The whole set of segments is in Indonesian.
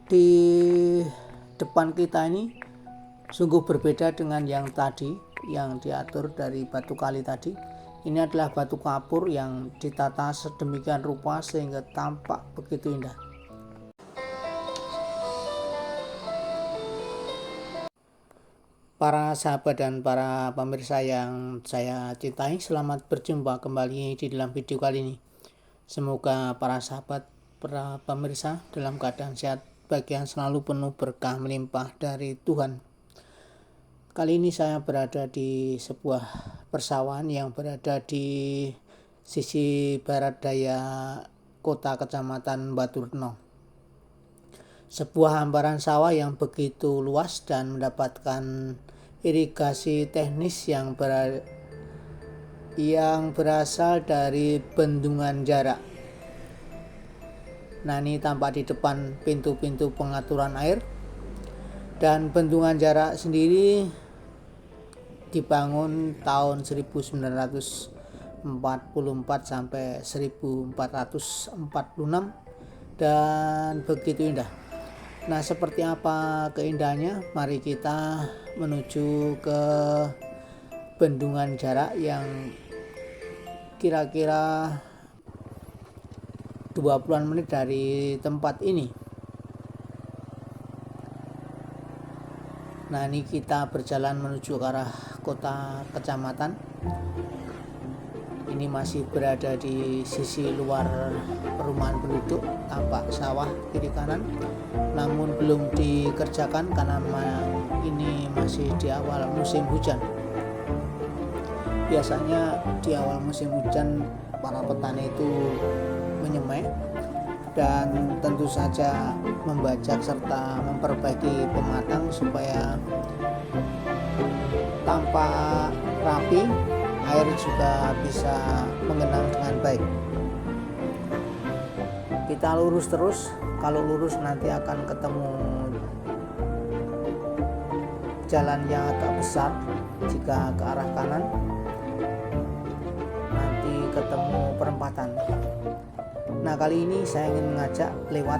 Di depan kita ini sungguh berbeda dengan yang tadi, yang diatur dari batu kali tadi. Ini adalah batu kapur yang ditata sedemikian rupa sehingga tampak begitu indah. Para sahabat dan para pemirsa yang saya cintai, selamat berjumpa kembali di dalam video kali ini. Semoga para sahabat, para pemirsa dalam keadaan sehat, bagian selalu penuh berkah melimpah dari Tuhan. Kali ini saya berada di sebuah persawahan yang berada di sisi barat daya kota kecamatan Batu Retno. Sebuah hamparan sawah yang begitu luas dan mendapatkan irigasi teknis yang berasal dari bendungan jarak. Nah, ini tampak di depan pintu-pintu pengaturan air. Dan bendungan jarak sendiri dibangun tahun 1944 sampai 1446 dan begitu indah. Nah, seperti apa keindahannya? Mari kita menuju ke bendungan jarak yang kira-kira 20-an menit dari tempat ini. Nah, ini kita berjalan menuju ke arah kota kecamatan. Ini masih berada di sisi luar perumahan penduduk, tampak sawah kiri kanan, namun belum dikerjakan karena ini masih di awal musim hujan. Biasanya di awal musim hujan para petani itu menyemai dan tentu saja membajak serta memperbaiki pematang supaya tampak rapi, air juga bisa mengenang dengan baik. Kita lurus terus, kalau lurus nanti akan ketemu jalan yang agak besar. Jika ke arah kanan nanti ketemu perempatan. Nah, kali ini saya ingin mengajak lewat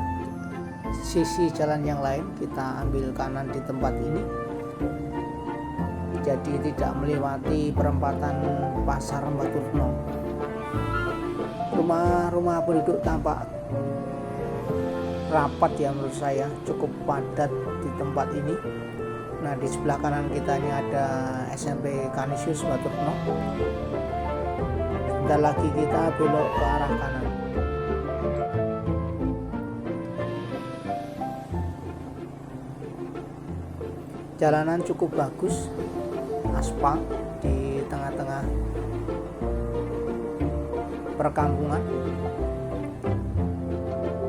sisi jalan yang lain. Kita ambil kanan di tempat ini, jadi tidak melewati perempatan pasar Batu Retno. Rumah-rumah penduduk tampak rapat ya, menurut saya cukup padat di tempat ini. Nah, di sebelah kanan kita ini ada SMP Kanisius Batu Retno. Sebentar lagi kita belok ke arah kanan. Jalanan cukup bagus, aspal di tengah-tengah perkampungan.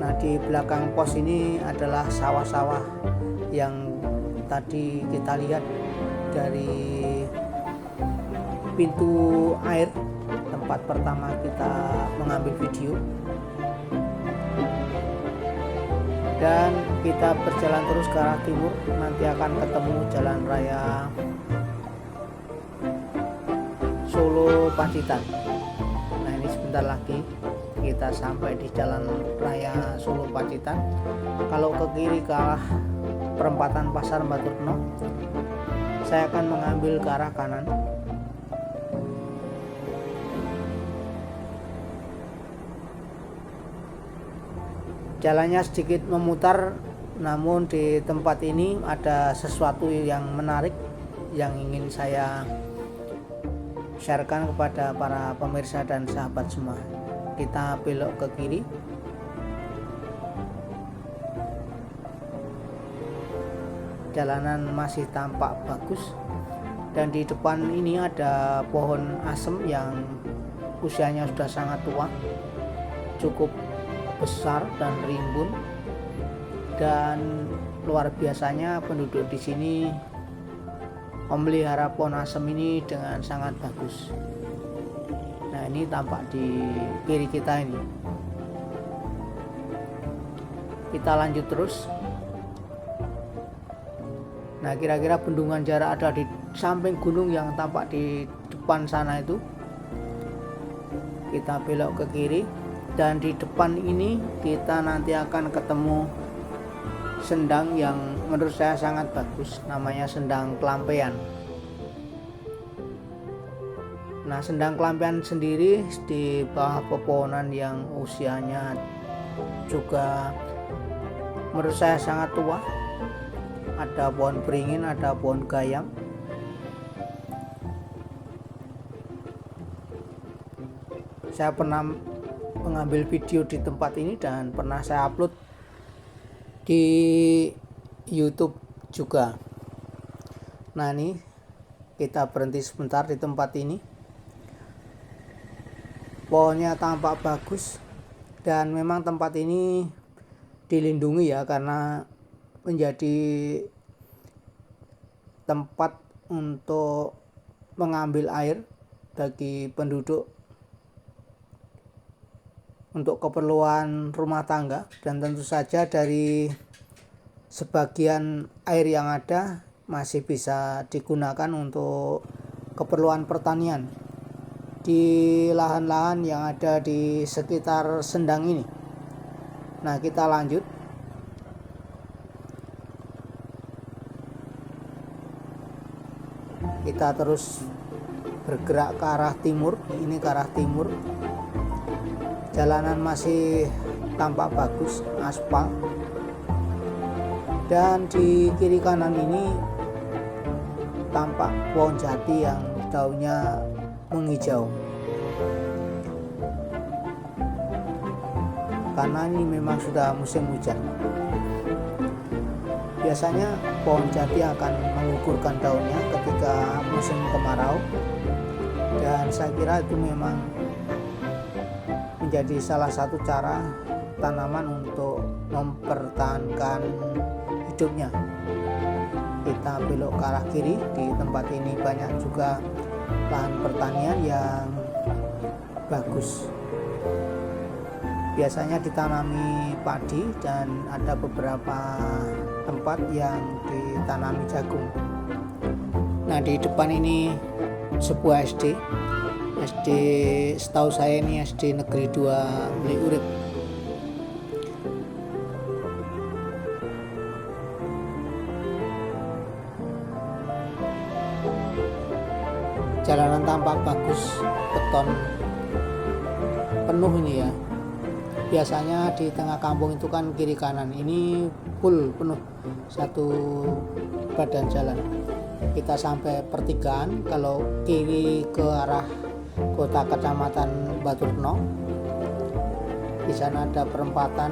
Nah, di belakang pos ini adalah sawah-sawah yang tadi kita lihat dari pintu air tempat pertama kita mengambil video. Dan kita berjalan terus ke arah timur, nanti akan ketemu jalan raya Solo Pacitan. Nah, ini sebentar lagi kita sampai di jalan raya Solo Pacitan. Kalau ke kiri ke arah perempatan pasar Batu Retno, saya akan mengambil ke arah kanan. Jalannya sedikit memutar, namun di tempat ini ada sesuatu yang menarik yang ingin saya sharekan kepada para pemirsa dan sahabat semua. Kita belok ke kiri. Jalanan masih tampak bagus dan di depan ini ada pohon asem yang usianya sudah sangat tua, cukup besar dan rimbun, dan luar biasanya penduduk di sini memelihara pohon asem ini dengan sangat bagus. Nah, ini tampak di kiri kita ini. Kita lanjut terus. Nah, kira-kira bendungan jarak ada di samping gunung yang tampak di depan sana itu. Kita belok ke kiri. Dan di depan ini kita nanti akan ketemu sendang yang menurut saya sangat bagus, namanya sendang kelampean. Nah, sendang kelampean sendiri di bawah pepohonan yang usianya juga menurut saya sangat tua. Ada pohon beringin, ada pohon gayam. Saya pernah mengambil video di tempat ini dan pernah saya upload di YouTube juga. Nah, ini kita berhenti sebentar di tempat ini. Pohonnya tampak bagus dan memang tempat ini dilindungi ya, karena menjadi tempat untuk mengambil air bagi penduduk untuk keperluan rumah tangga, dan tentu saja dari sebagian air yang ada masih bisa digunakan untuk keperluan pertanian di lahan-lahan yang ada di sekitar sendang ini. Nah, kita lanjut. Kita terus bergerak ke arah timur. Ini ke arah timur. Jalanan masih tampak bagus, aspal. Dan di kiri kanan ini tampak pohon jati yang daunnya menghijau. Karena ini memang sudah musim hujan. Biasanya pohon jati akan menggugurkan daunnya ketika musim kemarau. Dan saya kira itu memang menjadi salah satu cara tanaman untuk mempertahankan hidupnya. Kita belok ke arah kiri. Di tempat ini banyak juga lahan pertanian yang bagus. Biasanya ditanami padi dan ada beberapa tempat yang ditanami jagung. Nah, di depan ini sebuah SD. Setahu saya ini SD Negeri 2 Meli Urip. Jalanan tampak bagus, beton penuh ini ya. Biasanya di tengah kampung itu kan kiri kanan, ini full penuh satu badan jalan. Kita sampai pertigaan, kalau kiri ke arah kota kecamatan Baturno. Di sana ada perempatan,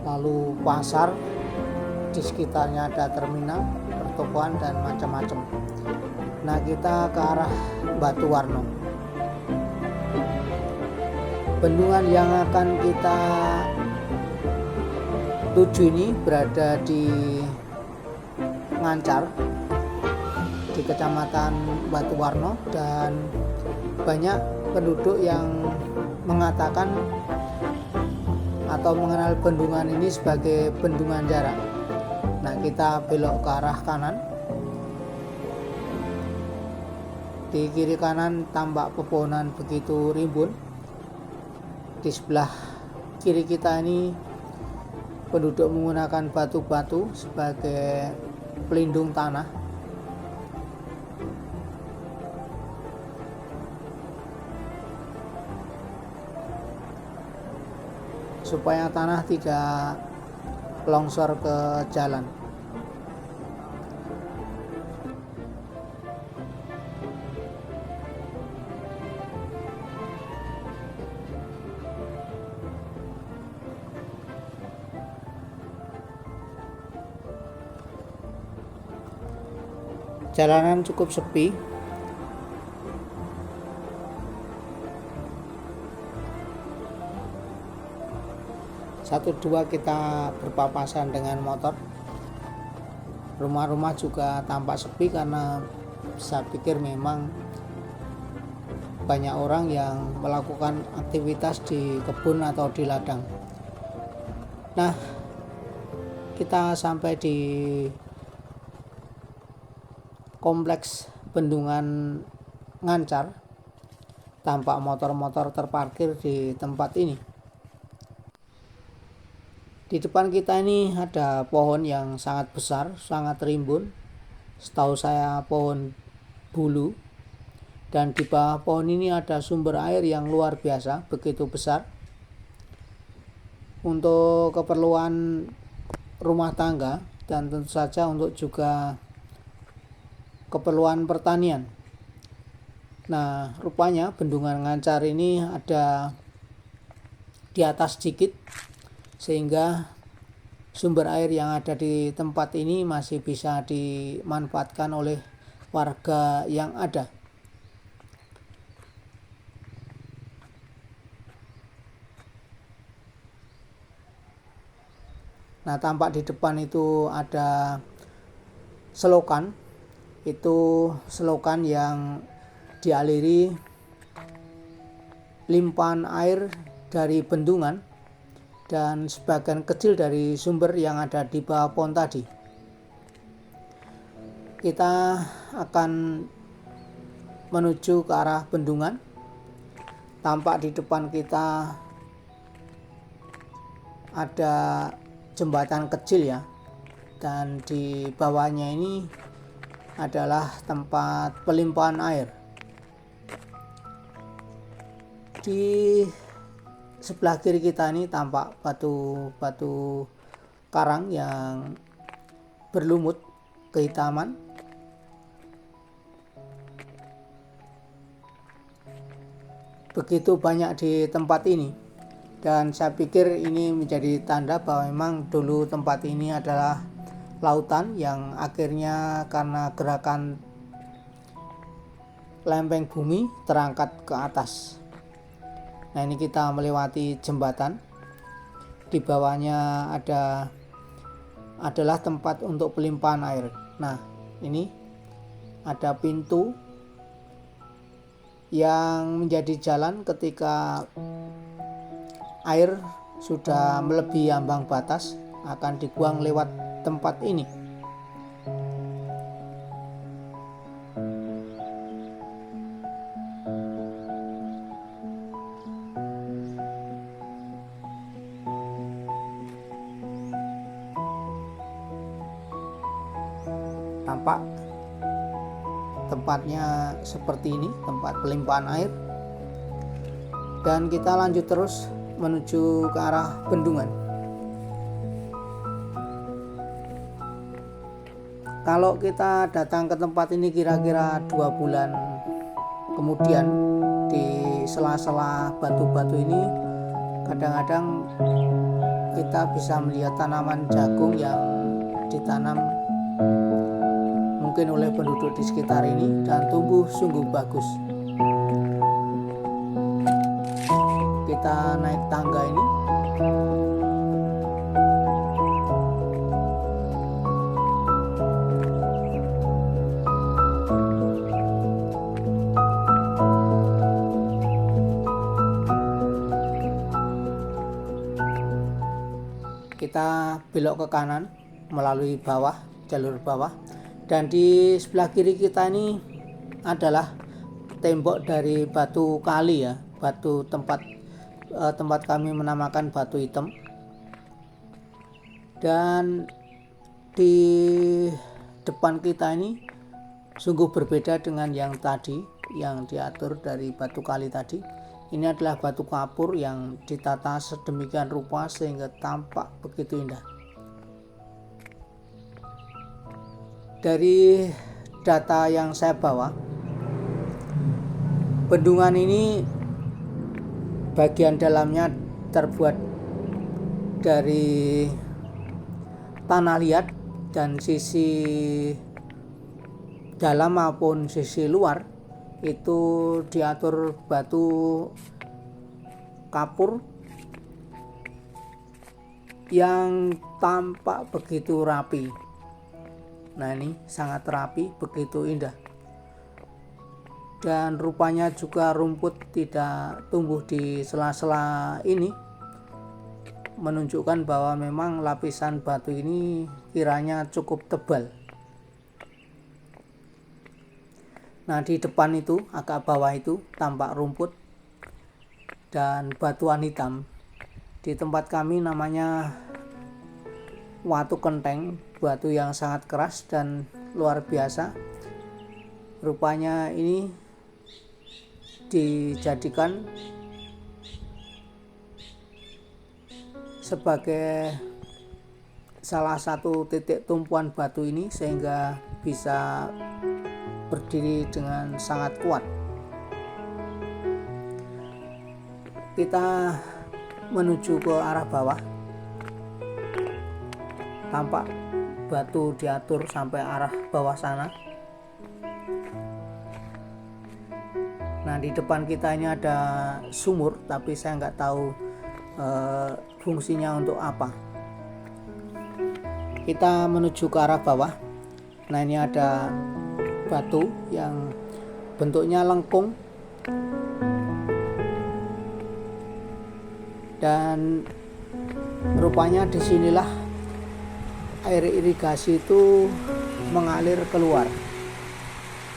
lalu pasar, di sekitarnya ada terminal, pertokoan dan macam-macam. Nah, kita ke arah Batuwarno. Bendungan yang akan kita tuju ini berada di Ngancar, di kecamatan Batuwarno, dan banyak penduduk yang mengatakan atau mengenal bendungan ini sebagai Bendungan Jarak. Nah, kita belok ke arah kanan. Di kiri kanan tampak pepohonan begitu rimbun. Di sebelah kiri kita ini penduduk menggunakan batu-batu sebagai pelindung tanah. Supaya tanah tidak longsor ke jalan. Jalanan cukup sepi. Satu dua kita berpapasan dengan motor. Rumah-rumah juga tampak sepi karena saya pikir memang banyak orang yang melakukan aktivitas di kebun atau di ladang. Nah, kita sampai di kompleks Bendungan Ngancar. Tampak motor-motor terparkir di tempat ini. Di depan kita ini ada pohon yang sangat besar, sangat rimbun. Setahu saya pohon bulu. Dan di bawah pohon ini ada sumber air yang luar biasa, begitu besar. Untuk keperluan rumah tangga dan tentu saja untuk juga keperluan pertanian. Nah, rupanya bendungan Ngancar ini ada di atas sedikit, sehingga sumber air yang ada di tempat ini masih bisa dimanfaatkan oleh warga yang ada. Nah, tampak di depan itu ada selokan. Itu selokan yang dialiri limpahan air dari bendungan dan sebagian kecil dari sumber yang ada di bawah pohon tadi. Kita akan menuju ke arah bendungan. Tampak di depan kita ada jembatan kecil ya, dan di bawahnya ini adalah tempat pelimpahan air. Di sebelah kiri kita ini tampak batu karang yang berlumut kehitaman. Begitu banyak di tempat ini, dan saya pikir ini menjadi tanda bahwa memang dulu tempat ini adalah lautan yang akhirnya karena gerakan lempeng bumi terangkat ke atas. Nah, ini kita melewati jembatan. Di bawahnya adalah tempat untuk pelimpahan air. Nah, ini ada pintu yang menjadi jalan ketika air sudah melebihi ambang batas, akan dibuang lewat tempat ini. Tampak tempatnya seperti ini, tempat pelimpahan air. Dan kita lanjut terus menuju ke arah bendungan. Kalau kita datang ke tempat ini kira-kira 2 bulan kemudian, di sela-sela batu-batu ini kadang-kadang kita bisa melihat tanaman jagung yang ditanam mungkin oleh penduduk di sekitar ini dan tumbuh sungguh bagus. Kita naik tangga ini. Kita belok ke kanan melalui jalur bawah, dan di sebelah kiri kita ini adalah tembok dari batu kali ya, batu tempat kami menamakan batu hitam. Dan di depan kita ini sungguh berbeda dengan yang tadi, yang diatur dari batu kali tadi. Ini adalah batu kapur yang ditata sedemikian rupa sehingga tampak begitu indah. Dari data yang saya bawa, bendungan ini bagian dalamnya terbuat dari tanah liat, dan sisi dalam maupun sisi luar itu diatur batu kapur yang tampak begitu rapi. Nah, ini sangat rapi, begitu indah. Dan rupanya juga rumput tidak tumbuh di sela-sela ini, menunjukkan bahwa memang lapisan batu ini kiranya cukup tebal. Nah, di depan itu, agak bawah itu tampak rumput dan batuan hitam. Di tempat kami namanya watu kenteng, batu yang sangat keras dan luar biasa. Rupanya ini dijadikan sebagai salah satu titik tumpuan batu ini sehingga bisa berdiri dengan sangat kuat. Kita menuju ke arah bawah. Tampak batu diatur sampai arah bawah sana. Nah, di depan kita ini ada sumur, tapi saya nggak tahu fungsinya untuk apa. Kita menuju ke arah bawah. Nah, ini ada batu yang bentuknya lengkung dan rupanya disinilah air irigasi itu mengalir keluar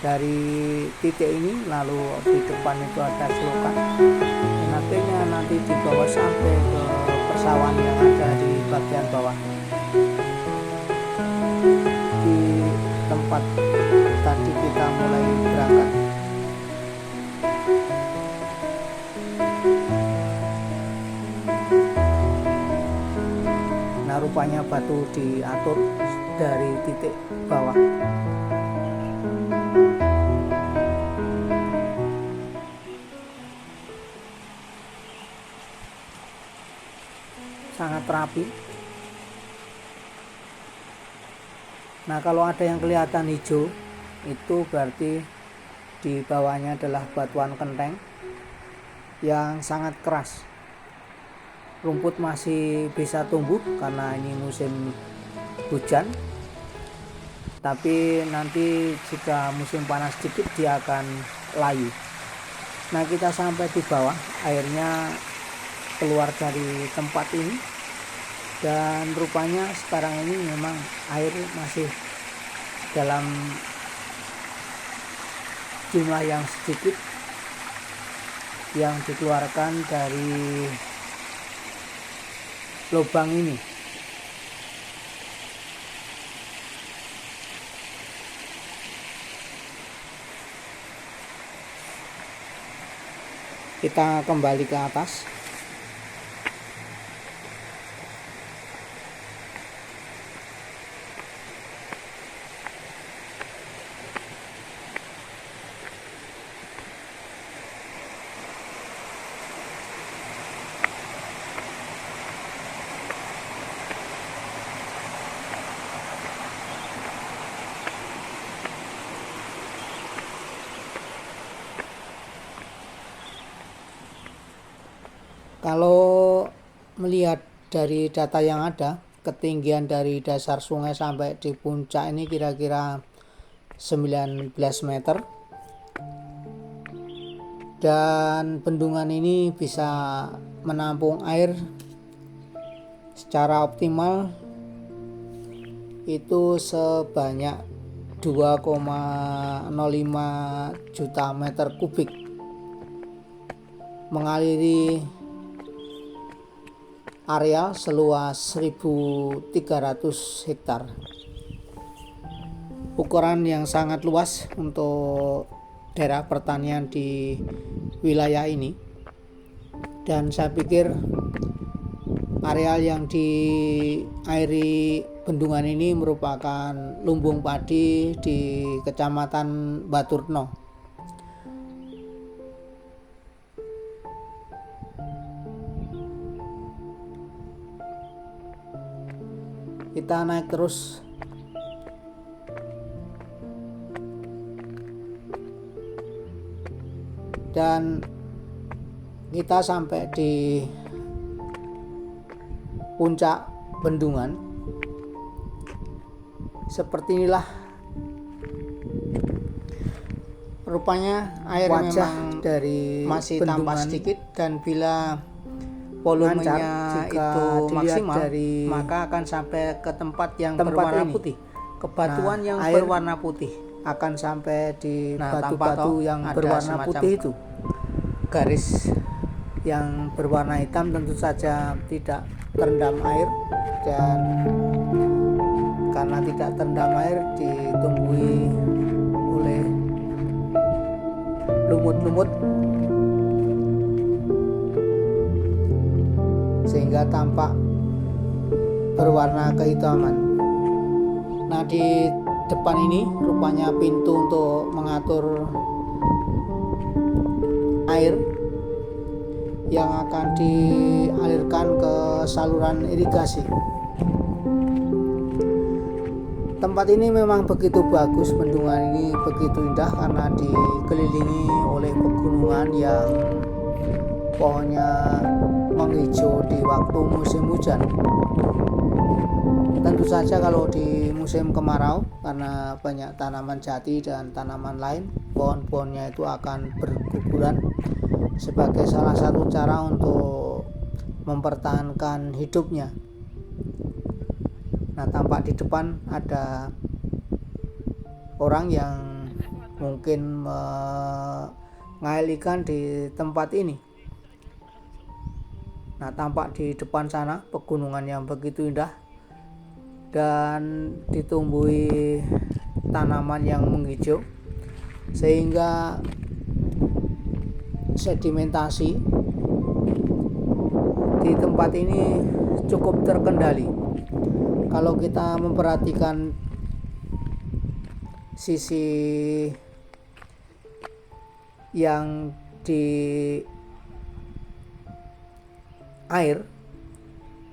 dari titik ini, lalu di depan itu ada selokan dan akhirnya nanti dibawa sampai ke persawahan yang ada di bagian bawah, di tempat tadi kita mulai berangkat. Nah, rupanya batu diatur dari titik bawah. Sangat rapi. Nah, kalau ada yang kelihatan hijau, itu berarti di bawahnya adalah batuan kenteng yang sangat keras. Rumput masih bisa tumbuh karena ini musim hujan, tapi nanti jika musim panas sedikit dia akan layu. Nah, kita sampai di bawah, airnya keluar dari tempat ini dan rupanya sekarang ini memang air masih dalam jumlah yang sedikit yang dikeluarkan dari lubang ini. Kita kembali ke atas. Kalau melihat dari data yang ada, ketinggian dari dasar sungai sampai di puncak ini kira-kira 19 meter. Dan bendungan ini bisa menampung air secara optimal itu sebanyak 2,05 juta meter kubik, mengaliri area seluas 1.300 hektar. Ukuran yang sangat luas untuk daerah pertanian di wilayah ini. Dan saya pikir areal yang diairi bendungan ini merupakan lumbung padi di Kecamatan Baturno. Kita naik terus. Dan kita sampai di puncak bendungan. Seperti inilah rupanya air memang dari masih tampak sedikit, dan bila volumenya itu maksimal dari maka akan sampai ke tempat yang berwarna putih, ke batuan yang berwarna putih, akan sampai di batu-batu yang berwarna putih itu. Garis yang berwarna hitam tentu saja tidak terendam air dan karena tidak terendam air ditumbuhi oleh lumut-lumut sehingga tampak berwarna kehitaman. Nah, di depan ini rupanya pintu untuk mengatur air yang akan dialirkan ke saluran irigasi. Tempat ini memang begitu bagus, bendungan ini begitu indah karena dikelilingi oleh pegunungan yang pohonnya menghijau di waktu musim hujan. Tentu saja kalau di musim kemarau, karena banyak tanaman jati dan tanaman lain, pohon-pohonnya itu akan berguguran sebagai salah satu cara untuk mempertahankan hidupnya. Nah, tampak di depan ada orang yang mungkin mengail ikan di tempat ini. Nah, tampak di depan sana pegunungan yang begitu indah dan ditumbuhi tanaman yang menghijau sehingga sedimentasi di tempat ini cukup terkendali. Kalau kita memperhatikan sisi yang di air,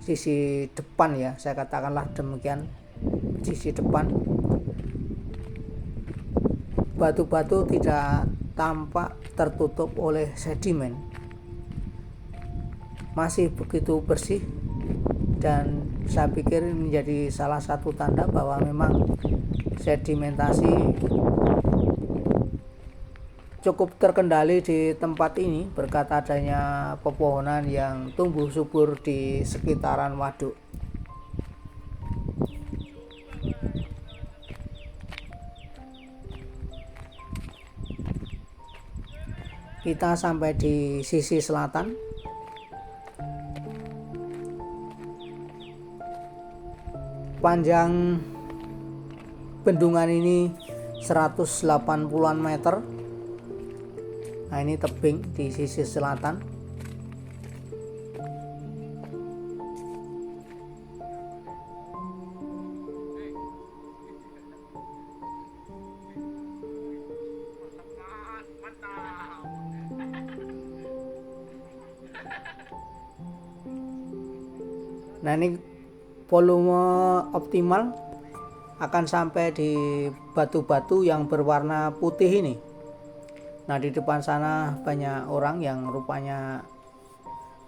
sisi depan ya, saya katakanlah demikian, sisi depan batu-batu tidak tampak tertutup oleh sedimen, masih begitu bersih, dan saya pikir menjadi salah satu tanda bahwa memang sedimentasi cukup terkendali di tempat ini berkat adanya pepohonan yang tumbuh subur di sekitaran waduk. Kita sampai di sisi selatan. Panjang bendungan ini 180-an meter. Nah, ini tebing di sisi selatan. Nah, ini volume optimal akan sampai di batu-batu yang berwarna putih ini. Nah, di depan sana banyak orang yang rupanya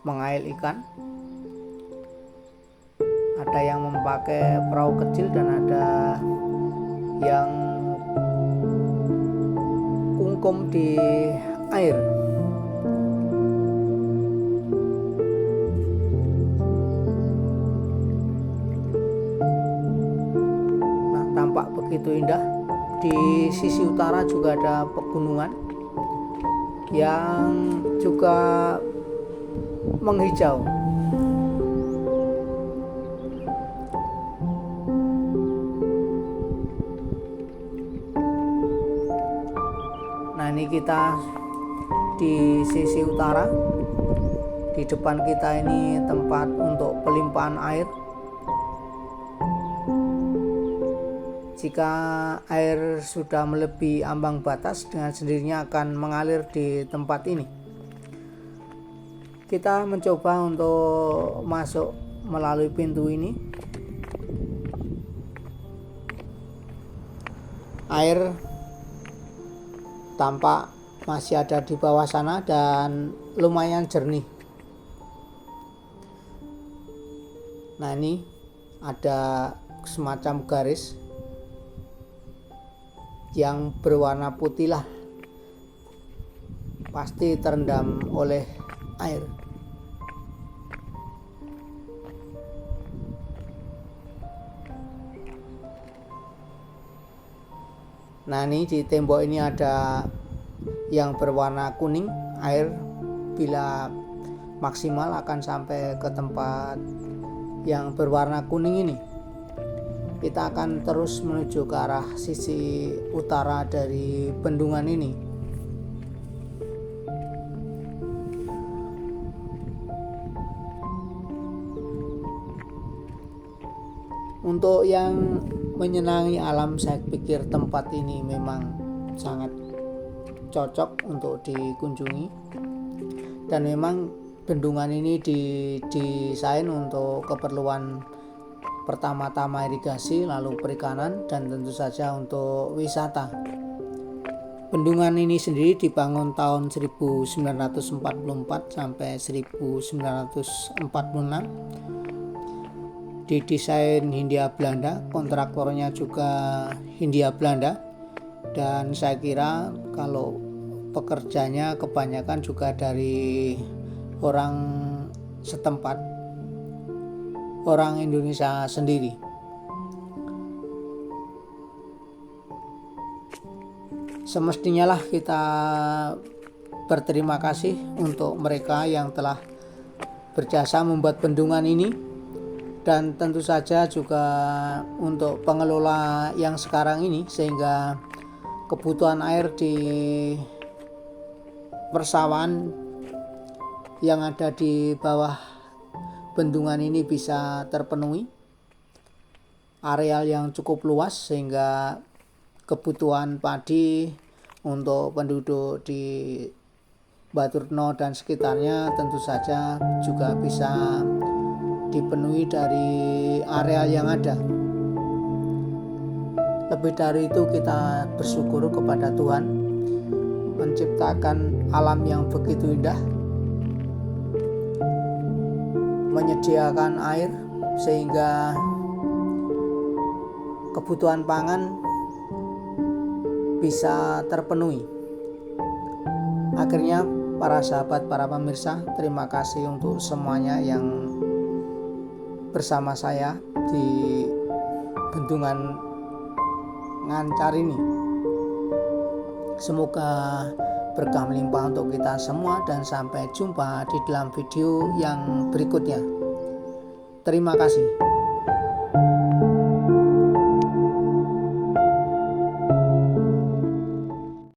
mengail ikan. Ada yang memakai perahu kecil dan ada yang kungkum di air. Tampak begitu indah. Di sisi utara juga ada pegunungan yang juga menghijau. Nah, ini kita di sisi utara. Di depan kita ini tempat untuk pelimpahan air. Jika air sudah melebihi ambang batas, dengan sendirinya akan mengalir di tempat ini. Kita mencoba untuk masuk melalui pintu ini. Air tampak masih ada di bawah sana dan lumayan jernih. Nah, ini ada semacam garis yang berwarna putih lah, pasti terendam oleh air. Nah, ini di tembok ini ada yang berwarna kuning. Air bila maksimal akan sampai ke tempat yang berwarna kuning ini. kita akan terus menuju ke arah sisi utara dari bendungan ini. Untuk yang menyenangi alam, saya pikir tempat ini memang sangat cocok untuk dikunjungi, dan memang bendungan ini didesain untuk keperluan pertama-tama irigasi, lalu perikanan, dan tentu saja untuk wisata. Bendungan ini sendiri dibangun tahun 1944 sampai 1946. Didesain Hindia Belanda, kontraktornya juga Hindia Belanda, dan saya kira kalau pekerjanya kebanyakan juga dari orang setempat, orang Indonesia sendiri. Semestinya lah kita berterima kasih untuk mereka yang telah berjasa membuat bendungan ini, dan tentu saja juga untuk pengelola yang sekarang ini, sehingga kebutuhan air di persawahan yang ada di bawah bendungan ini bisa terpenuhi. Areal yang cukup luas sehingga kebutuhan padi untuk penduduk di Baturno dan sekitarnya tentu saja juga bisa dipenuhi dari areal yang ada. Lebih dari itu, kita bersyukur kepada Tuhan menciptakan alam yang begitu indah, menyediakan air sehingga kebutuhan pangan bisa terpenuhi. Akhirnya para sahabat, para pemirsa, terima kasih untuk semuanya yang bersama saya di bendungan Ngancar ini. Semoga berkah melimpah untuk kita semua, dan sampai jumpa di dalam video yang berikutnya. Terima kasih.